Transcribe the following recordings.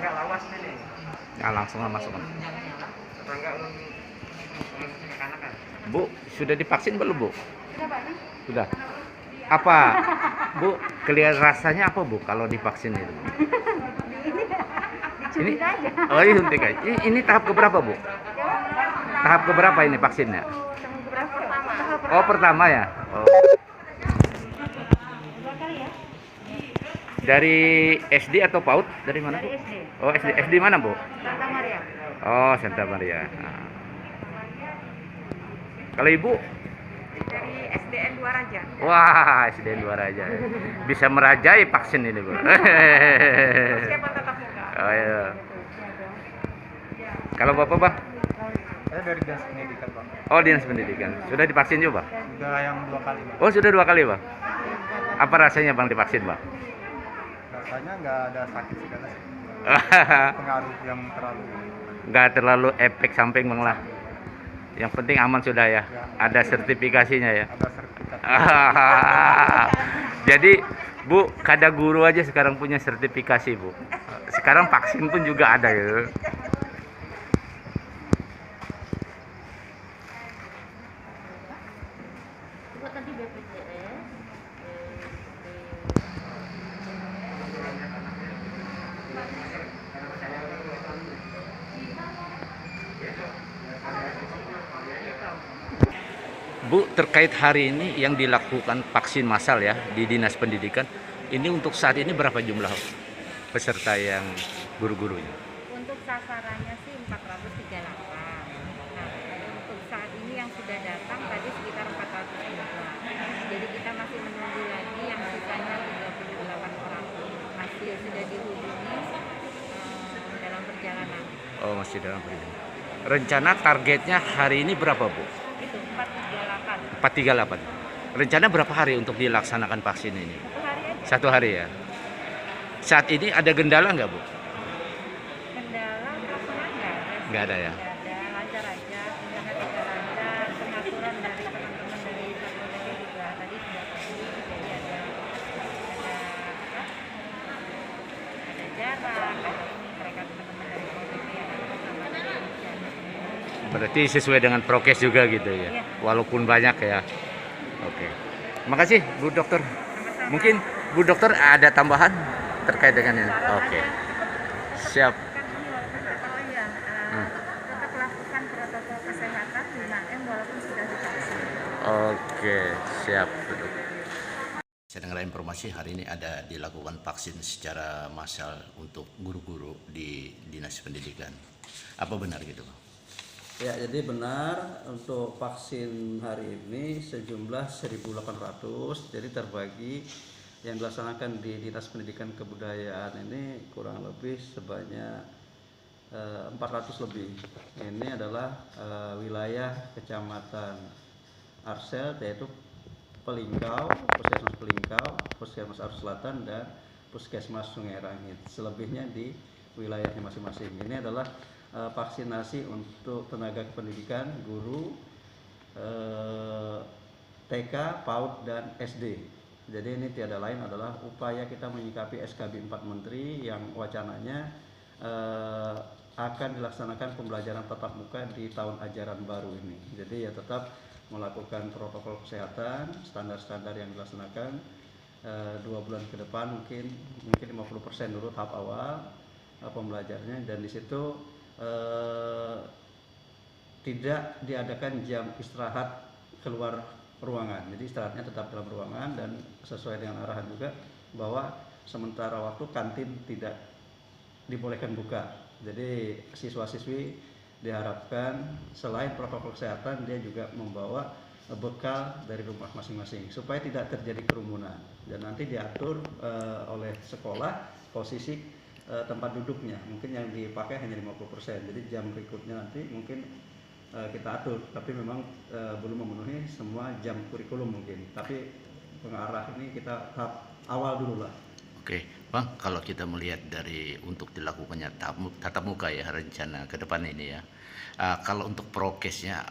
tetangga lawas nih. Ya, langsung masuk. Tetangga ulun kekanak-kanak. Bu, sudah divaksin belum, Bu? Sudah, Pak. Sudah. Apa, Bu, kelihatan rasanya apa, Bu, kalau divaksin itu? Disuntik aja. Oh, iya, suntik aja. Ini tahap keberapa, Bu? Tahap keberapa ini vaksinnya? Pertama. Oh, pertama ya. Oh. Dua kali ya? Dari SD atau PAUD? Dari mana, Bu? Dari SD. Oh, SD. SD mana, Bu? Santa Maria. Oh, Santa Maria. Nah. Kalau Ibu? Dari SDN Dua Raja. Wah, SDN Dua Raja. Bisa merajai vaksin ini, Bu. Persiapan tatap muka. Oh, iya. Kalau Bapak, Bang? Saya dari dinas pendidikan, Pak. Oh, dinas pendidikan. Sudah divaksin juga, Bang? Sudah yang 2 kali, Pak. Oh, sudah 2 kali, Bang. Apa rasanya, Bang, divaksin, Bang? Rasanya nggak ada sakit segala sih. Pengaruh yang terlalu. Nggak terlalu efek samping, Bang lah. Yang penting aman sudah ya. Ada sertifikasinya ya. Ada sertifikat. Jadi, Bu, kada guru aja sekarang punya sertifikasi, Bu. Sekarang vaksin pun juga ada gitu. Coba tadi BPJS. Bu, terkait hari ini yang dilakukan vaksin massal ya di Dinas Pendidikan, ini untuk saat ini berapa jumlah peserta yang guru-gurunya? Untuk sasarannya sih 438. Nah, untuk saat ini yang sudah datang tadi sekitar 415. Jadi kita masih menunggu lagi yang sisanya 38 orang. Masih sudah dihubungi dalam perjalanan. Oh, masih dalam perjalanan. Rencana targetnya hari ini berapa, Bu? Itu 438. 438. Rencana berapa hari untuk dilaksanakan vaksin ini? 1 hari aja. 1 hari ya. Saat ini ada kendala nggak, Bu? Kendala pelaksanaan nggak ada. Nggak ada ya. Nggak ada, lancar aja. Tindakan juga lancar. Pengaturan dari teman-teman dari Satpol PP juga tadi sudah pasti. Jadi ada jarak, ada ini mereka teman-teman dari Satpol PP ada sama dengan Berarti sesuai dengan prokes juga gitu ya. Iya. Walaupun banyak ya. Oke. Makasih, Bu Dokter. Mungkin Bu Dokter ada tambahan terkait dengan ini. Oke. Siap. tetap lakukan protokol kesehatan 5M walaupun sudah divaksin. Oke, siap. Saya dengar informasi hari ini ada dilakukan vaksin secara massal untuk guru-guru di Dinas Pendidikan. Apa benar gitu, Bang? Ya, jadi benar untuk vaksin hari ini sejumlah 1.800, jadi terbagi yang dilaksanakan di Dinas Pendidikan Kebudayaan ini kurang lebih sebanyak 400 lebih. Ini adalah wilayah Kecamatan Arsel, yaitu Pelingkau, Puskesmas Pelingkau, Puskesmas Arus Selatan, dan Puskesmas Sungai Rangit. Selebihnya di wilayahnya masing-masing. Ini adalah vaksinasi untuk tenaga kependidikan, guru, TK, PAUD, dan SD. Jadi ini tiada lain adalah upaya kita menyikapi SKB 4 Menteri yang wacananya akan dilaksanakan pembelajaran tatap muka di tahun ajaran baru ini. Jadi ya tetap melakukan protokol kesehatan, standar-standar yang dilaksanakan 2 bulan ke depan mungkin 50% dulu tahap awal pembelajarannya, dan di situ tidak diadakan jam istirahat keluar ruangan. Jadi istirahatnya tetap dalam ruangan, dan sesuai dengan arahan juga bahwa sementara waktu kantin tidak dibolehkan buka. Jadi siswa-siswi diharapkan selain protokol kesehatan dia juga membawa bekal dari rumah masing-masing supaya tidak terjadi kerumunan, dan nanti diatur oleh sekolah posisi tempat duduknya, mungkin yang dipakai hanya 50%. Jadi jam berikutnya nanti mungkin kita atur, tapi memang belum memenuhi semua jam kurikulum mungkin. Tapi pengarah ini kita tahap awal dulu lah. Oke, Bang, kalau kita melihat dari untuk dilakukannya tatap muka ya rencana ke depan ini ya. Kalau untuk prokesnya,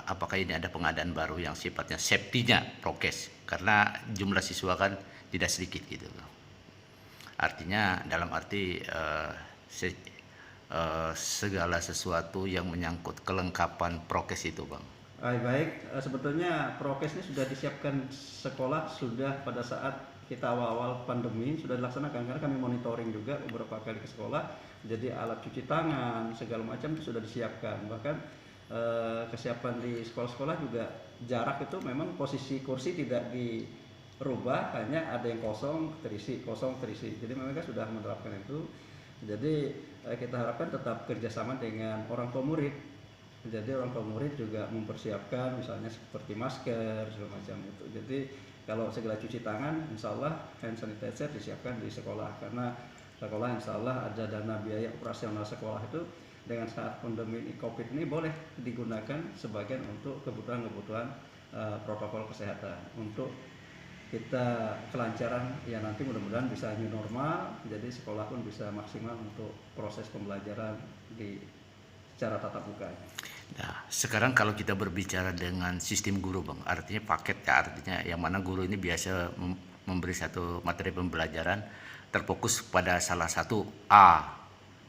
apakah ini ada pengadaan baru yang sifatnya safety-nya prokes? Karena jumlah siswa kan tidak sedikit gitu, Bang. Artinya dalam arti segala sesuatu yang menyangkut kelengkapan prokes itu, Bang? Baik, sebetulnya prokes ini sudah disiapkan sekolah sudah pada saat kita awal-awal pandemi sudah dilaksanakan, karena kami monitoring juga beberapa kali ke sekolah. Jadi alat cuci tangan segala macam itu sudah disiapkan. Bahkan kesiapan di sekolah-sekolah juga jarak itu memang posisi kursi tidak dirubah, hanya ada yang kosong terisi, kosong terisi. Jadi mereka sudah menerapkan itu. Jadi kita harapkan tetap kerjasama dengan orang tua murid. Jadi orang tua murid juga mempersiapkan misalnya seperti masker segala macam itu. Jadi kalau segala cuci tangan, insya Allah hand sanitizer disiapkan di sekolah, karena sekolah insya Allah ada dana biaya operasional sekolah itu dengan saat pandemi COVID ini boleh digunakan sebagian untuk kebutuhan-kebutuhan protokol kesehatan untuk kita kelancaran ya, nanti mudah-mudahan bisa new normal, jadi sekolah pun bisa maksimal untuk proses pembelajaran di secara tatap muka. Nah, sekarang kalau kita berbicara dengan sistem guru, Bang, artinya paket ya, artinya yang mana guru ini biasa memberi satu materi pembelajaran terfokus pada salah satu A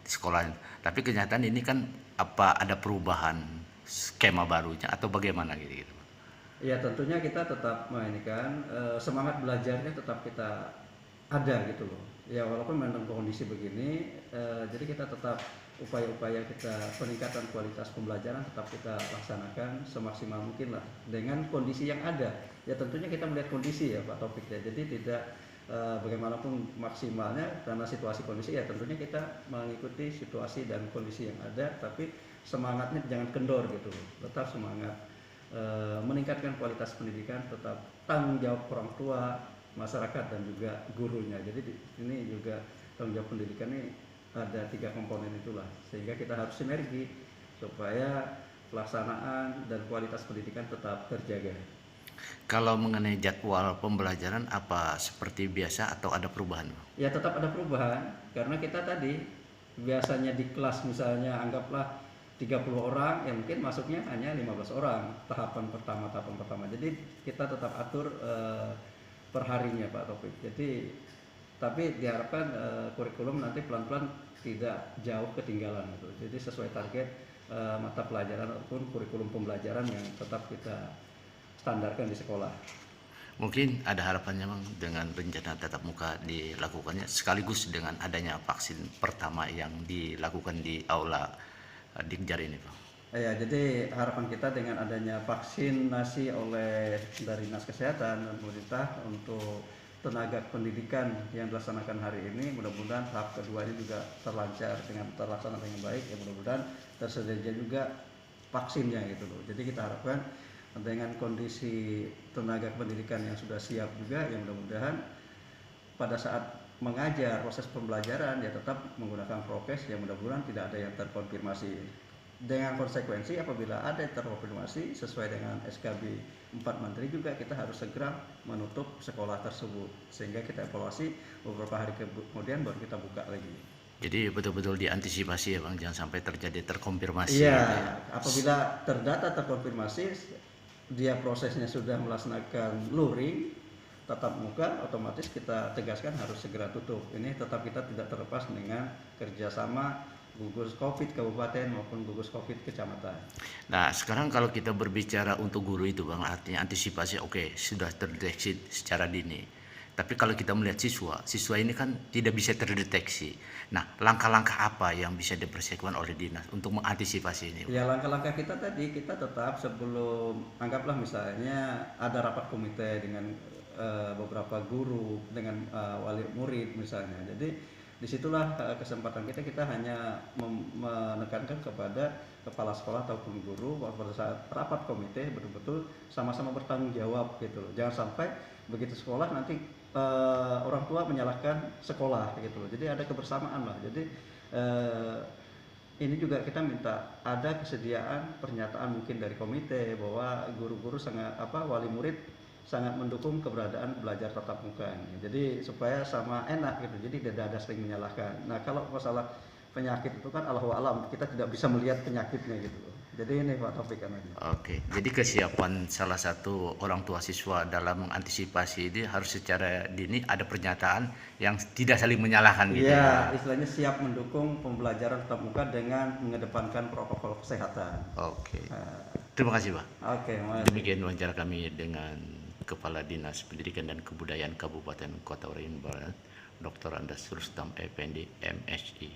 di sekolah. Tapi kenyataan ini kan apa ada perubahan skema barunya atau bagaimana gitu? Ya tentunya kita tetap ini kan semangat belajarnya tetap kita ada gitu loh. Ya walaupun memang kondisi begini, jadi kita tetap upaya-upaya kita peningkatan kualitas pembelajaran tetap kita laksanakan semaksimal mungkin lah dengan kondisi yang ada. Ya tentunya kita melihat kondisi ya Pak Taufik ya. Jadi tidak bagaimanapun maksimalnya karena situasi kondisi, ya tentunya kita mengikuti situasi dan kondisi yang ada, tapi semangatnya jangan kendor gitu loh. Tetap semangat meningkatkan kualitas pendidikan, tetap tanggung jawab orang tua, masyarakat dan juga gurunya. Jadi ini juga tanggung jawab pendidikan ini ada 3 komponen itulah, sehingga kita harus sinergi supaya pelaksanaan dan kualitas pendidikan tetap terjaga. Kalau mengenai jadwal pembelajaran apa seperti biasa atau ada perubahan? Ya tetap ada perubahan, karena kita tadi biasanya di kelas misalnya anggaplah 30 orang, yang mungkin masuknya hanya 15 orang tahapan pertama. Jadi kita tetap atur per harinya Pak Taufik. Jadi tapi diharapkan kurikulum nanti pelan-pelan tidak jauh ketinggalan gitu. Jadi sesuai target mata pelajaran ataupun kurikulum pembelajaran yang tetap kita standarkan di sekolah. Mungkin ada harapannya Bang dengan rencana tatap muka dilakukannya sekaligus dengan adanya vaksin pertama yang dilakukan di aula Dikjar ini, Bang. Ya, jadi harapan kita dengan adanya vaksinasi oleh dari Dinas Kesehatan dan pemerintah untuk tenaga pendidikan yang dilaksanakan hari ini, mudah-mudahan tahap kedua ini juga terlaksana dengan baik ya, mudah-mudahan tersedia juga vaksinnya gitu loh. Jadi kita harapkan dengan kondisi tenaga pendidikan yang sudah siap juga, yang mudah-mudahan pada saat mengajar proses pembelajaran ya tetap menggunakan prokes, yang mudah-mudahan tidak ada yang terkonfirmasi. Dengan konsekuensi apabila ada yang terkonfirmasi sesuai dengan SKB 4 Menteri juga kita harus segera menutup sekolah tersebut, sehingga kita evaluasi beberapa hari kemudian baru kita buka lagi. Jadi betul-betul diantisipasi ya Bang, jangan sampai terjadi terkonfirmasi. Iya, gitu ya. apabila terdata terkonfirmasi, dia prosesnya sudah melaksanakan luring tatap muka, otomatis kita tegaskan harus segera tutup. Ini tetap kita tidak terlepas dengan kerjasama gugus COVID kabupaten maupun gugus COVID kecamatan. Nah sekarang kalau kita berbicara untuk guru itu Bang, artinya antisipasi oke, sudah terdeteksi secara dini. Tapi kalau kita melihat siswa ini kan tidak bisa terdeteksi. Nah langkah-langkah apa yang bisa dipersiapkan oleh dinas untuk mengantisipasi ini? Ya langkah-langkah kita tadi, kita tetap sebelum, anggaplah misalnya ada rapat komite dengan beberapa guru, dengan wali murid misalnya. Jadi disitulah kesempatan kita hanya menekankan kepada kepala sekolah ataupun guru bahwa pada saat rapat komite betul-betul sama-sama bertanggung jawab gitu loh. Jangan sampai begitu sekolah nanti orang tua menyalahkan sekolah gitu loh. Jadi ada kebersamaan lah. Jadi ini juga kita minta ada kesediaan pernyataan mungkin dari komite bahwa guru-guru sangat wali murid sangat mendukung keberadaan belajar tatap muka ini. Jadi supaya sama enak gitu. Jadi tidak ada saling menyalahkan. Nah, kalau masalah penyakit itu kan Allahu a'lam, kita tidak bisa melihat penyakitnya gitu loh. Jadi ini Pak Taufik kan ini. Oke, jadi kesiapan salah satu orang tua siswa dalam mengantisipasi ini harus secara dini ada pernyataan yang tidak saling menyalahkan gitu Iya, ya. istilahnya siap mendukung pembelajaran tatap muka dengan mengedepankan protokol kesehatan. Oke, Nah, terima kasih Pak. oke, makasih. Demikian wawancara kami dengan Kepala Dinas Pendidikan dan Kebudayaan Kabupaten Kota Waringin Barat, Dr. Andes Rustam Effendi, MSI.